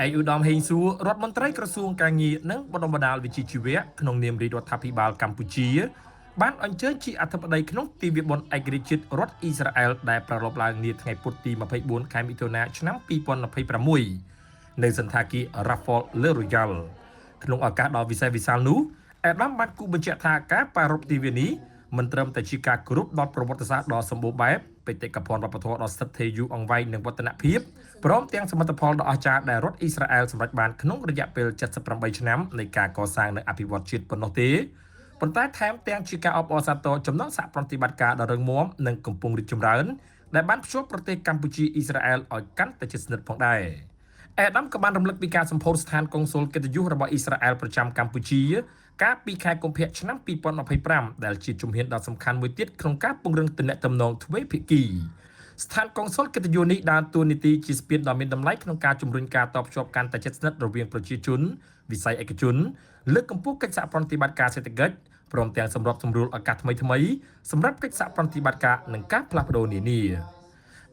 ឯឧត្តមហេងសួររដ្ឋមន្ត្រីក្រសួងកាងារនិងបណ្ដុំបណ្ដាលវិជ្ជាជីវៈក្នុងនាមរាជរដ្ឋាភិបាលកម្ពុជាបានអញ្ជើញជាអធិបតីក្នុងទិវាបុណ្យឯករាជ្យជាតិរដ្ឋអ៊ីស្រាអែលដែលប្រារព្ធឡើងនាថ្ងៃពុធទី24ខែមិថុនាឆ្នាំ2026នៅសន្តាគារ Rafale Le Royal ក្នុងឱកាសដ៏វិសេសវិសាលនោះអាដាមបានគូបញ្ជាក់ថាការប្រារព្ធទិវានេះមិនត្រឹមតែជាការគោរពដល់ប្រវត្តិសាស្ត្រដ៏សម្បូរបែបបេតិកភណ្ឌវប្បធម៌ដ៏ស្ថិតស្ថេរយូរអង្វែងនិងវឌ្ឍនភាពព្រមទាំងសមិទ្ធផលដ៏អស្ចារ្យដែលរដ្ឋអ៊ីស្រាអែលសម្រេចបានក្នុងរយៈពេល78ឆ្នាំនៃការកសាងនិងអភិវឌ្ឍជាតិប៉ុណ្ណោះទេប៉ុន្តែថែមទាំងជាការអបអរសាទរចំណងសហប្រតិបត្តិការដ៏រឹងមាំនិងកំពុងរីកចម្រើនដែលបានភ្ជាប់ប្រទេសកម្ពុជាអ៊ីស្រាអែលឲ្យកាន់តែជិតស្និទ្ធផងដែរអាដាមក៏បានរំលឹកពីការសម្ពោធស្ថានកុងស៊ុលកិត្តិយសរបស់អ៊ីស្រាអែលប្រចាំកម្ពុជាកាលពីខែកុម្ភៈឆ្នាំ2025ដែលជាជំហានដ៏សំខាន់មួយទៀតក្នុងការពង្រឹងទំនាក់ទំនងទ្វេភាគីស្ថានកុងស៊ុលកិត្តិយសនេះដើរតួនាទីជាស្ពានដ៏មានតម្លៃក្នុងការជំរុញការតភ្ជាប់កាន់តែជិតស្និទ្ធរវាងប្រជាជនវិស័យឯកជនលើកកម្ពស់កិច្ចសហប្រតិបត្តិការសេដ្ឋកិច្ចព្រមទាំងសម្របសម្រួលឱកាសថ្មីៗសម្រាប់កិច្ចសហប្រតិបត្តិការនិងការផ្លាស់ប្ដូរនានា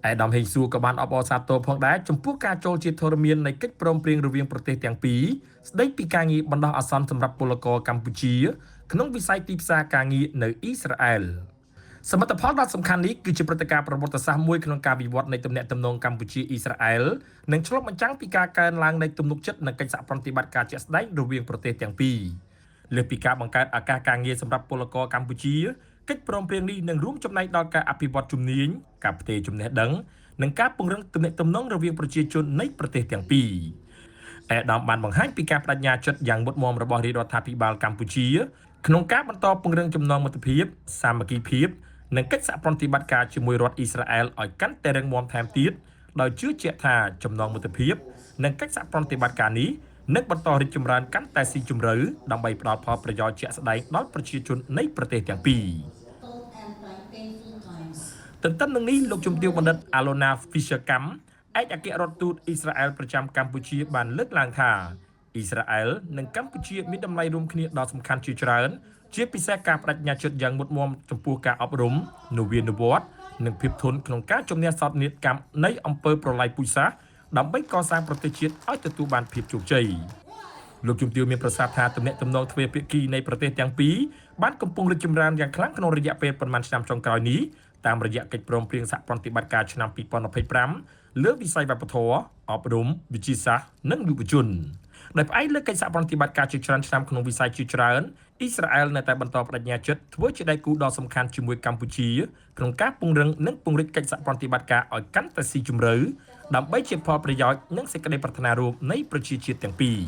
អាដាមហេងសួរក៏បានអបអរសាទរផងដែរចំពោះការចូលជាធរមាននៃកិច្ចព្រមព្រៀងរវាងប្រទេសទាំងពីរស្ដីពីការងារបណ្ដោះអាសន្នសម្រាប់ពលករកម្ពុជាក្នុងវិស័យទីផ្សារការងារនៅអ៊ីស្រាអែលសមិទ្ធផលដ៏សំខាន់នេះគឺជាព្រឹត្តិការណ៍ប្រវត្តិសាស្ត្រមួយក្នុងការវិវត្តនៃទំនាក់ទំនងកម្ពុជាអ៊ីស្រាអែលនិងឆ្លុះបញ្ចាំងពីការកើនឡើងនៃទំនុកចិត្តនិងកិច្ចសហប្រតិបត្តិការជាក់ស្ដែងរវាងប្រទេសទាំងពីរលើសពីការបង្កើតឱកាសការងារសម្រាប់ពលករកម្ពុជាកិច្ចព្រមព្រៀងនេះនឹងរួមចំណែកដល់ការអភិវឌ្ឍជំនាញការផ្ទេរចំណេះដឹងនិងការពង្រឹងទំនាក់ទំនងរវាងប្រជាជននៃប្រទេសទាំងពីរអាដាមបានបង្ហាញពីការបដិញ្ញាចិត្តយ៉ាងមុតមមរបស់រាជរដ្ឋាភិបាលកម្ពុជាក្នុងការបន្តពង្រឹងចំណងមិត្តភាពសាមគ្គីភាពនិងកិច្ចសហប្រតិបត្តិការជាមួយរដ្ឋអ៊ីស្រាអែលឲ្យកាន់តែរឹងមាំថែមទៀតដោយជឿជាក់ថាចំណងមិត្តភាពនិងកិច្ចសហប្រតិបត្តិការនេះនឹងបន្តរីកចម្រើនកាន់តែស៊ីជម្រៅដើម្បីផ្ដល់ផលប្រយោជន៍ជាក់ស្ដែងដល់ប្រជាជននៃប្រទេសទាំងពីរទន្ទឹមនឹងនេះលោកជំទាវបណ្ឌិត Alona Fisher Kam ឯកអគ្គរដ្ឋទូតអ៊ីស្រាអែលប្រចាំកម្ពុជាបានលើកឡើងថាអ៊ីស្រាអែលនិងកម្ពុជាមានតម្លៃរួមគ្នាដ៏សំខាន់ជាច្រើនជាពិសេសការបដិញ្ញាចិត្តយ៉ាងមុតមមចំពោះការអប់រំនវានុវត្តន៍និងភាពធន់ក្នុងការជំនះសោកនាដកម្មនៃអំពើប្រល័យពូជសាសន៍ដើម្បីកសាងប្រទេសជាតិឲ្យទទួលបានភាពជោគជ័យលោកជំទាវមានប្រសាសន៍ថាទំនាក់ទំនងទ្វេភាគីនៃប្រទេសទាំងពីរបានកំពុងរីកចម្រើនយ៉ាងខ្លាំងក្នុងរយៈពេលប៉ុន្មានឆ្នាំចុងក្រោយនេះតាមរយៈកិច្ចព្រមព្រៀងសហប្រតិបត្តិការឆ្នាំ2025លើវិស័យវប្បធម៌អប់រំវិទ្យាសាស្ត្រនិងយុវជនដោយផ្អែកលើកិច្ចសហប្រតិបត្តិការជាច្រើនឆ្នាំក្នុងវិស័យជាច្រើនអ៊ីស្រាអែលនៅតែបន្តបដិញ្ញាចិត្តធ្វើជាដៃគូដ៏សំខាន់ជាមួយកម្ពុជាក្នុងការពង្រឹងនិងពង្រីកកិច្ចសហប្រតិបត្តិការឲ្យកាន់តែស៊ីជម្រៅដើម្បីជាផលប្រយោជន៍និងសេចក្តីប្រាថ្នារួមនៃប្រជាជាតិទាំងពីរ